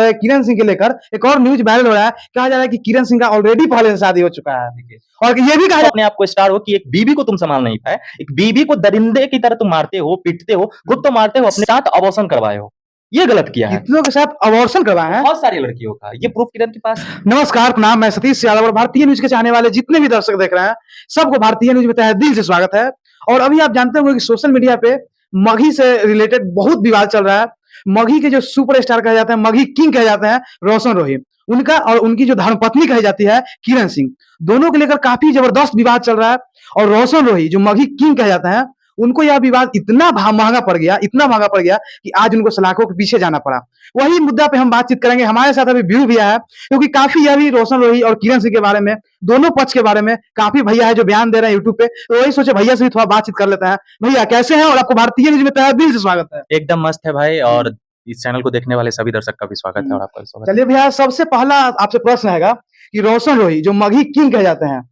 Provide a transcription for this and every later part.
है किरण सिंह के लेकर एक और न्यूज वायरल हो रहा है। कहा जा रहा है कि किरण सिंह का ऑलरेडी पहले से शादी हो चुका है और ये भी कहा अपने आप को स्टार हो कि एक बीवी को तुम संभाल नहीं पाए, एक बीवी को दरिंदे की तरह तुम मारते हो, पीटते हो, खुद तो मारते हो, अपने साथ अबॉर्शन करवाए हो। ये गलत किया है। कितनों के साथ अबॉर्शन करवाए हैं। बहुत सारी लड़कियों का ये प्रूफ किरण के पास। नमस्कार, प्रणाम, मैं सतीश यादव और भारतीय न्यूज के चाहने वाले जितने भी दर्शक देख रहे हैं सबको भारतीय न्यूज में तहे दिल से स्वागत है। और अभी आप जानते होंगे कि सोशल मीडिया पे मघी से रिलेटेड बहुत विवाद चल रहा है। मघी के जो सुपरस्टार कहे जाते हैं, मघी किंग कहे जाते हैं रोशन रोही, उनका और उनकी जो धर्मपत्नी कही जाती है किरण सिंह, दोनों को लेकर काफी जबरदस्त विवाद चल रहा है। और रोशन रोही जो मघी किंग कहे जाते हैं, उनको यह विवाद इतना महंगा पड़ गया कि आज उनको सलाखों के पीछे जाना पड़ा। वही मुद्दा पे हम बातचीत करेंगे। हमारे साथ अभी व्यू भी आया क्योंकि काफी यह भी रोशन रोही और किरण सिंह के बारे में, दोनों पक्ष के बारे में काफी भैया है जो बयान दे रहे हैं यूट्यूब पे, तो वही सोचे भैया से भी थोड़ा बातचीत कर लेते हैं। भैया कैसे हैं और आपको भारतीय न्यूज में तहे दिल से स्वागत है। एकदम मस्त है भाई, और इस चैनल को देखने वाले सभी दर्शक का भी स्वागत है और आपका भी स्वागत है। चलिए भैया, सबसे पहला आपसे प्रश्न रहेगा कि रोशन रोही जो मघी किंग कहे जाते हैं,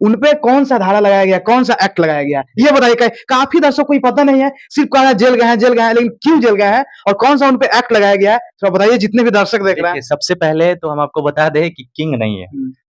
उनपे कौन सा धारा लगाया गया, कौन सा एक्ट लगाया गया, ये बताइए। काफी दर्शकों को पता नहीं है, सिर्फ कह रहा है जेल गए हैं, लेकिन क्यों जेल गए हैं और कौन सा उनपे एक्ट लगाया गया है, तो बताइए जितने भी दर्शक देख रहे हैं। सबसे पहले तो हम आपको बता दें कि किंग नहीं है।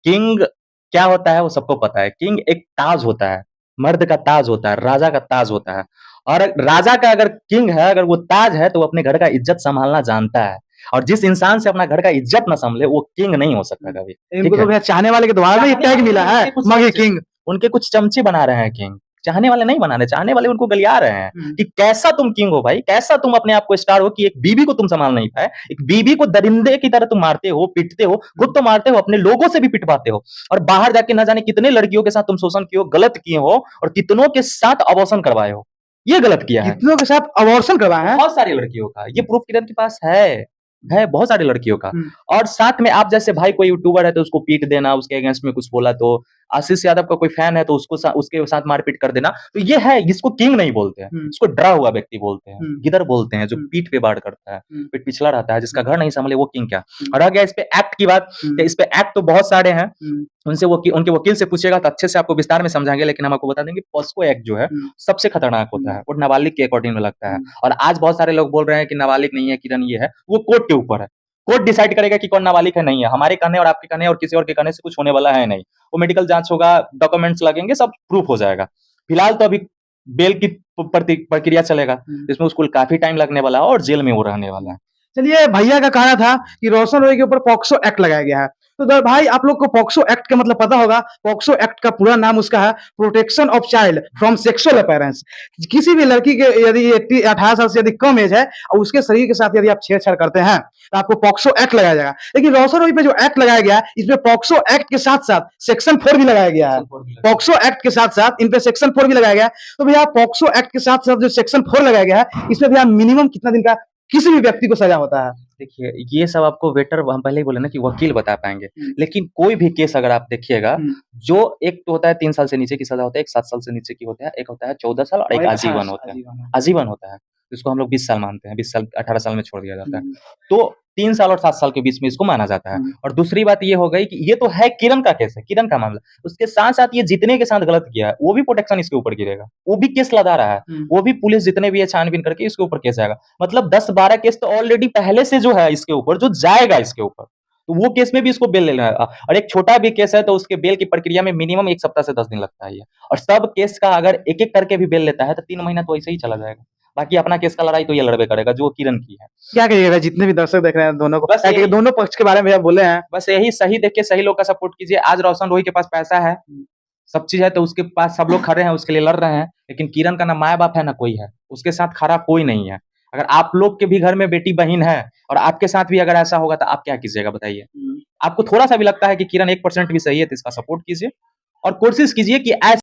किंग क्या होता है वो सबको पता है। किंग एक ताज होता है, मर्द का ताज होता है, राजा का ताज होता है। और राजा का अगर किंग है, अगर वो ताज है, तो वो अपने घर का इज्जत संभालना जानता है। और जिस इंसान से अपना घर का इज्जत न संभले वो किंग नहीं हो सकता कभी। इनको तो भैया चाहने वाले के द्वारा भी टैग मिला है मघी किंग। उनके कुछ चमचे बना रहे हैं किंग, चाहने वाले नहीं बना रहे, चाहने वाले उनको गलिया रहे हैं कि कैसा तुम किंग हो भाई, कैसा तुम अपने आप को स्टार हो कि एक बीवी को तुम संभाल नहीं पाए, एक बीवी को दरिंदे की तरह तुम मारते हो, पीटते हो, खुद तो मारते हो, अपने लोगों से भी पिटवाते हो, और बाहर जाके न जाने कितने लड़कियों के साथ तुम शोषण किए हो, गलत किए हो, और कितनों के साथ अबॉर्शन करवाए हो। ये गलत किया है। कितनों के साथ अबॉर्शन करवाए हैं। बहुत सारी लड़कियों का ये प्रूफ किरण के पास है बहुत सारी लड़कियों का। और साथ में आप जैसे भाई कोई यूट्यूबर है तो उसको पीट देना, उसके अगेंस्ट में कुछ बोला तो आशीष यादव का कोई फैन है तो उसके साथ मारपीट कर देना, तो ये है, इसको किंग नहीं बोलते हैं, इसको डरा हुआ व्यक्ति बोलते हैं, गिदर बोलते हैं, जो पीठ पे बाढ़ करता है, पीठ पिछला रहता है, जिसका घर नहीं संभले वो किंग क्या। और आ गया इस पे एक्ट की बात, इस पे एक्ट तो बहुत सारे हैं, उनके वकील से पूछेगा तो अच्छे से आपको विस्तार में समझाएंगे, लेकिन हम आपको बता देंगे पॉस्को एक्ट जो है सबसे खतरनाक होता है, वो नाबालिग के अकॉर्डिंग में लगता है। और आज बहुत सारे लोग बोल रहे हैं कि नाबालिग नहीं है किरण, ये है, वो कोर्ट के ऊपर है। कोर्ट डिसाइड करेगा कि कौन नाबालिग है, नहीं है। हमारे कहने और आपके कहने और किसी और के कहने से कुछ होने वाला है नहीं। वो मेडिकल जांच होगा, डॉक्यूमेंट्स लगेंगे, सब प्रूफ हो जाएगा। फिलहाल तो अभी बेल की प्रक्रिया चलेगा, जिसमें उसको काफी टाइम लगने वाला है और जेल में वो रहने वाला है। चलिए, भैया का कहना था कि रोशन रोही के ऊपर पॉक्सो एक्ट लगाया गया है, तो भाई आप लोग को पॉक्सो एक्ट का मतलब पता होगा। पॉक्सो एक्ट का पूरा नाम उसका है protection of child from sexual appearance. किसी भी लड़की के यदि 18 साल से यदि कम एज है और उसके शरीर के साथ यदि आप छेड़छाड़ करते हैं तो आपको पॉक्सो एक्ट लगाया जाएगा। लेकिन रोशन रोही पे जो एक्ट लगाया गया है, इसमें पॉक्सो एक्ट के साथ साथ सेक्शन 4 भी लगाया गया है। पॉक्सो एक्ट के साथ साथ इन पे सेक्शन 4 भी लगाया गया है। तो भैया पॉक्सो एक्ट के साथ साथ जो सेक्शन 4 लगाया गया है, इसमें भैया मिनिमम कितना दिन का किसी भी व्यक्ति को सजा होता है? देखिए, ये सब आपको वेटर, हम पहले ही बोले ना कि वकील बता पाएंगे, लेकिन कोई भी केस अगर आप देखिएगा, जो एक तो होता है 3 साल से नीचे की सजा होता है, एक 7 साल से नीचे की होता है, एक होता है 14 साल और एक आजीवन होता है। आजीवन होता है, इसको हम लोग 20 साल मानते हैं, 20 साल 18 साल में छोड़ दिया जाता है। तो 3 साल और 7 साल के बीच में इसको माना जाता है। और दूसरी बात ये हो गई कि ये तो है किरण का केस है, किरण का मामला, उसके साथ साथ ये जितने के साथ गलत किया है वो भी प्रोटेक्शन इसके ऊपर गिरेगा, वो भी केस लदा रहा है, वो भी पुलिस जितने भी है छानबीन करके इसके ऊपर केस आएगा। मतलब 10-12 केस तो ऑलरेडी पहले से जो है इसके ऊपर, जो जाएगा इसके ऊपर, तो वो केस में भी इसको बेल लेना है। और एक छोटा भी केस है तो उसके बेल की प्रक्रिया में मिनिमम 1 सप्ताह से 10 दिन लगता है। और सब केस का अगर एक एक करके भी बेल लेता है तो 3 महीना तो ऐसे ही चला जाएगा। बाकी अपना केस का लड़ाई तो ये लड़बे करेगा जो किरण की है। क्या कहिएगा जितने भी दर्शक देख रहे हैं दोनों को, बस दोनों पक्ष के बारे में बोले हैं, बस यही सही देख के सही लोग का सपोर्ट कीजिए। आज रोशन रोही के पास पैसा है, सब चीज है, तो उसके पास सब लोग खड़े हैं, उसके लिए लड़ रहे हैं, लेकिन किरण का ना माँ बाप है ना कोई है, उसके साथ खड़ा कोई नहीं है। अगर आप लोग के भी घर में बेटी बहन है और आपके साथ भी अगर ऐसा होगा तो आप क्या कीजिएगा बताइए। आपको थोड़ा सा भी लगता है कि किरण 1% भी सही है तो इसका सपोर्ट कीजिए और कोशिश कीजिए कि